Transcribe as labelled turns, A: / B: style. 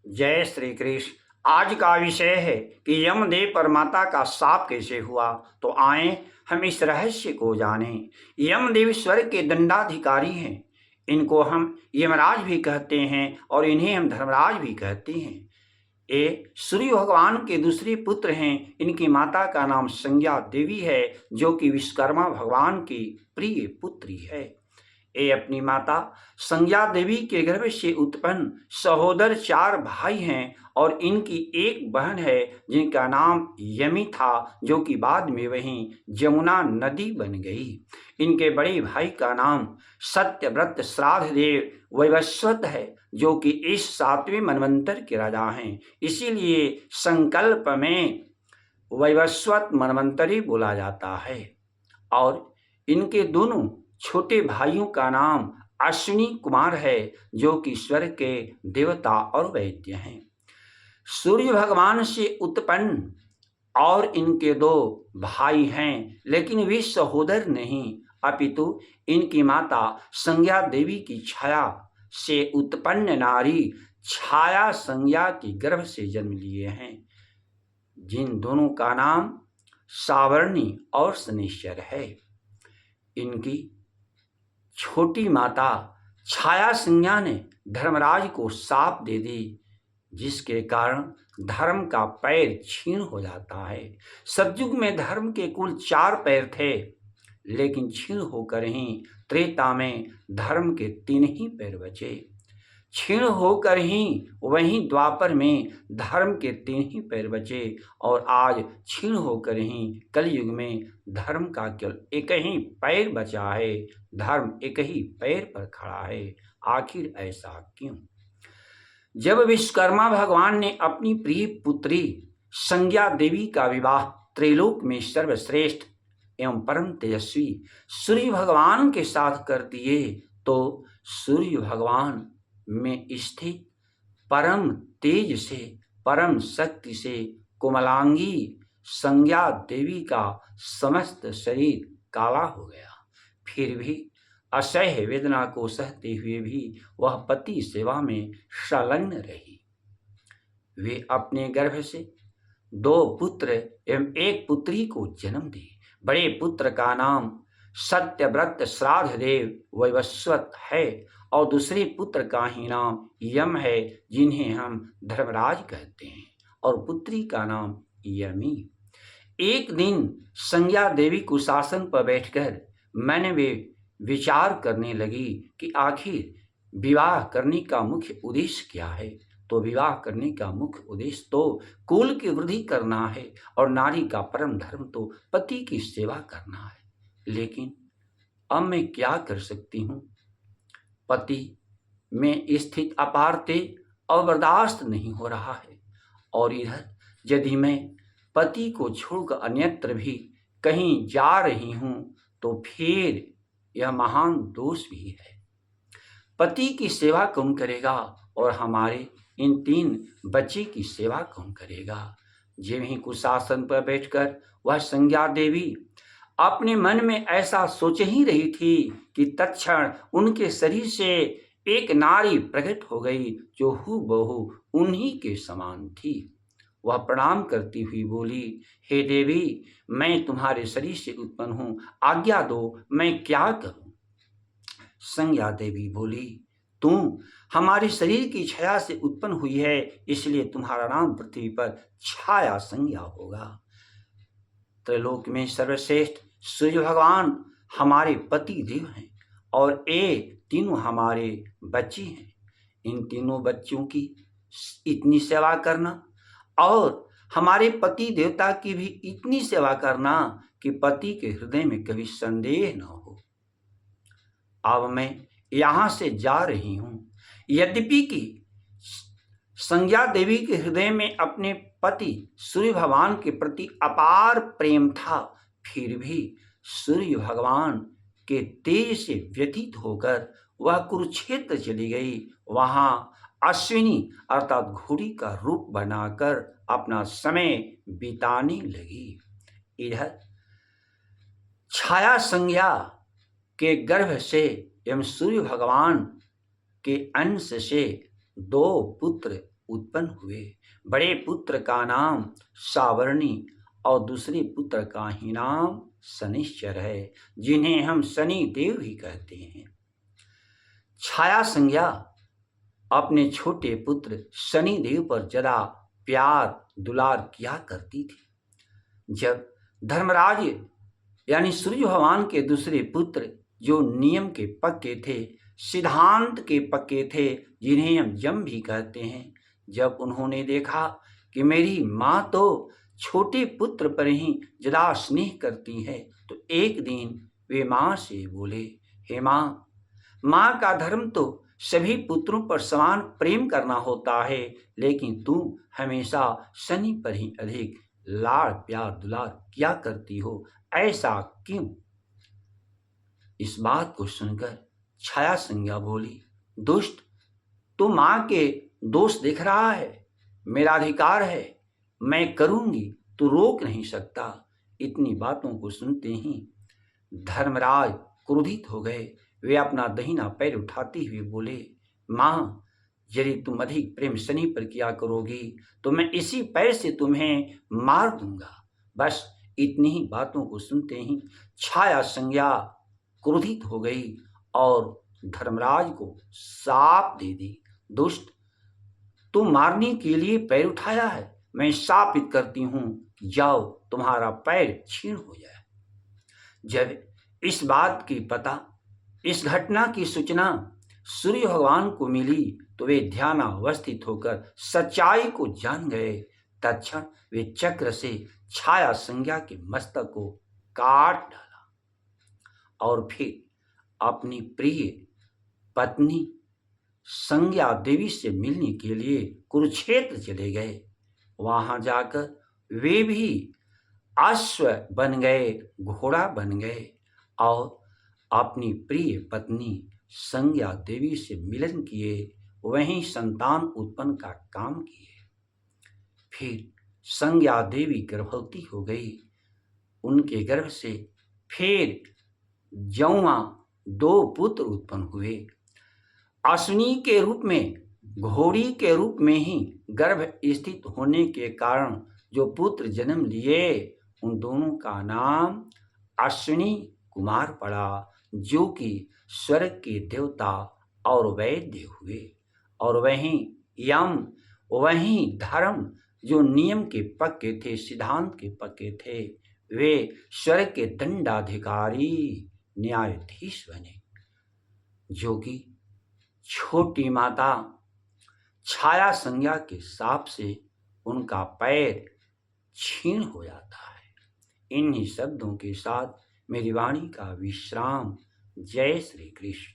A: जय श्री कृष्ण। आज का विषय है कि यमदेव पर माता का शाप कैसे हुआ। तो आए हम इस रहस्य को जानें। यमदेव स्वर्ग के दंडाधिकारी हैं। इनको हम यमराज भी कहते हैं और इन्हें हम धर्मराज भी कहते हैं। ये सूर्य भगवान के दूसरे पुत्र हैं। इनकी माता का नाम संज्ञा देवी है, जो कि विश्वकर्मा भगवान की प्रिय पुत्री है। ये अपनी माता संज्ञा देवी के गर्भ से उत्पन्न सहोदर 4 भाई हैं और इनकी एक बहन है जिनका नाम यमी था, जो कि बाद में वहीं जमुना नदी बन गई। इनके बड़े भाई का नाम सत्यव्रत श्राद्ध देव वैवस्वत है, जो कि इस 7वें मनवंतर के राजा हैं। इसीलिए संकल्प में वैवस्वत मनवंतरी बोला जाता है। और इनके दोनों छोटे भाइयों का नाम अश्विनी कुमार है, जो कि स्वर्ग के देवता और वैद्य हैं। सूर्य भगवान से उत्पन्न और इनके 2 भाई हैं, लेकिन वे सहोदर नहीं, अपितु इनकी माता संज्ञा देवी की छाया से उत्पन्न नारी छाया संज्ञा की गर्भ से जन्म लिए हैं, जिन दोनों का नाम सावर्णी और शनेश्वर है। इनकी छोटी माता छाया संज्ञा ने धर्मराज को शाप दे दी, जिसके कारण धर्म का पैर क्षीण हो जाता है। सतयुग में धर्म के कुल 4 पैर थे, लेकिन क्षीण होकर ही त्रेता में धर्म के 3 ही पैर बचे। क्षीण होकर ही वहीं द्वापर में धर्म के 3 ही पैर बचे और आज क्षीण होकर ही कलयुग में धर्म का केवल एक ही पैर बचा है। धर्म एक ही पैर पर खड़ा है। आखिर ऐसा क्यों? जब विश्वकर्मा भगवान ने अपनी प्रिय पुत्री संज्ञा देवी का विवाह त्रिलोक में सर्वश्रेष्ठ एवं परम तेजस्वी सूर्य भगवान के साथ कर दिए, तो सूर्य भगवान में स्थित परम तेज से, परम शक्ति से कोमलांगी संज्ञा देवी का समस्त शरीर काला हो गया। फिर भी असह्य वेदना को सहते हुए भी वह पति सेवा में संलग्न रही। वे अपने गर्भ से 2 पुत्र एवं 1 पुत्री को जन्म दी। बड़े पुत्र का नाम सत्यव्रत श्राद्ध देव वैवस्वत है और दूसरे पुत्र का ही नाम यम है, जिन्हें हम धर्मराज कहते हैं, और पुत्री का नाम यमी। एक दिन संज्ञा देवी कुशासन पर बैठकर मैंने वे विचार करने लगी कि आखिर विवाह करने का मुख्य उद्देश्य क्या है। तो विवाह करने का मुख्य उद्देश्य तो कुल की वृद्धि करना है और नारी का परम धर्म तो पति की सेवा करना है। लेकिन अब मैं क्या कर सकती हूँ? पति में स्थित अपार तेज और बर्दाश्त नहीं हो रहा है, और इधर यदि मैं पति को छोड़कर अन्यत्र भी कहीं जा रही हूँ तो फिर यह महान दोष भी है। पति की सेवा कौन करेगा और हमारे इन 3 बच्चे की सेवा कौन करेगा? जब ही कुशासन पर बैठकर वह संज्ञा देवी अपने मन में ऐसा सोच ही रही थी कि तत्क्षण उनके शरीर से एक नारी प्रकट हो गई, जो हूबहू उन्हीं के समान थी। वह प्रणाम करती हुई बोली, हे देवी, मैं तुम्हारे शरीर से उत्पन्न हूँ, आज्ञा दो, मैं क्या करूँ? संज्ञा देवी बोली, तुम हमारे शरीर की छाया से उत्पन्न हुई है, इसलिए तुम्हारा नाम पृथ्वी पर छाया संज्ञा होगा। त्रिलोक में सर्वश्रेष्ठ सूर्य भगवान हमारे पति देव हैं और ये तीनों हमारे बच्चे हैं। इन तीनों बच्चों की इतनी सेवा करना और हमारे पति देवता की भी इतनी सेवा करना कि पति के हृदय में कभी संदेह न हो। अब मैं यहाँ से जा रही हूँ। यद्यपि कि संज्ञा देवी के हृदय में अपने पति सूर्य भगवान के प्रति अपार प्रेम था, फिर भी सूर्य भगवान के तेज से व्यतीत होकर वह कुरुक्षेत्र चली गई। वहां अश्विनी अर्थात घोड़ी का रूप बनाकर अपना समय बिताने लगी। इधर छाया संज्ञा के गर्भ से एवं सूर्य भगवान के अंश से 2 पुत्र उत्पन्न हुए। बड़े पुत्र का नाम सावर्णी और दूसरे पुत्र का ही नाम शनिश्चर है, जिन्हें हम शनि देव भी कहते हैं। छाया संज्ञा अपने छोटे पुत्र शनि देव पर ज्यादा प्यार दुलार किया करती थी। जब धर्मराज यानी सूर्य भगवान के दूसरे पुत्र, जो नियम के पक्के थे, सिद्धांत के पक्के थे, जिन्हें हम यम भी कहते हैं, जब उन्होंने देखा कि मेरी माँ तो छोटे पुत्र पर ही ज्यादा स्नेह करती है, तो एक दिन वे माँ से बोले, हे माँ, माँ का धर्म तो सभी पुत्रों पर समान प्रेम करना होता है, लेकिन तू हमेशा शनि पर ही अधिक लाड़ प्यार दुलार किया करती हो, ऐसा क्यों? इस बात को सुनकर छाया संज्ञा बोली, दुष्ट, तू माँ के दोष दिख रहा है, मेरा अधिकार है, मैं करूंगी, तू रोक नहीं सकता। इतनी बातों को सुनते ही धर्मराज क्रोधित हो गए। वे अपना दहिना पैर उठाते हुए बोले, माँ, यदि तुम अधिक प्रेम शनि पर किया करोगी तो मैं इसी पैर से तुम्हें मार दूंगा। बस इतनी ही बातों को सुनते ही छाया संज्ञा क्रोधित हो गई और धर्मराज को शाप दे दी, दुष्ट, तुम मारने के लिए पैर उठाया है, मैं शापित करती हूं, जाओ तुम्हारा पैर छीन हो जाए। जब इस बात की पता, इस घटना की सूचना सूर्य भगवान को मिली तो वे ध्यानावस्थित होकर सच्चाई को जान गए। तत्क्षण वे चक्र से छाया संज्ञा के मस्तक को काट डाला और फिर अपनी प्रिय पत्नी संज्ञा देवी से मिलने के लिए कुरुक्षेत्र चले गए। वहां जाकर वे भी अश्व बन गए, घोड़ा बन गए और अपनी प्रिय पत्नी संज्ञा देवी से मिलन किए, वहीं संतान उत्पन्न का काम किए। फिर संज्ञा देवी गर्भवती हो गई। उनके गर्भ से फिर जौआ 2 पुत्र उत्पन्न हुए। अश्विनी के रूप में, घोड़ी के रूप में ही गर्भ स्थित होने के कारण जो पुत्र जन्म लिए, उन दोनों का नाम अश्विनी कुमार पड़ा, जो कि स्वर्ग के देवता और वैद्य हुए। और वहीं यम, वहीं धर्म, जो नियम के पक्के थे, सिद्धांत के पक्के थे, वे स्वर्ग के दंडाधिकारी न्यायाधीश बने, जो कि छोटी माता छाया संज्ञा के शाप से उनका पैर छीन हो जाता है। इन्हीं शब्दों के साथ मेरी वाणी का विश्राम। जय श्री कृष्ण।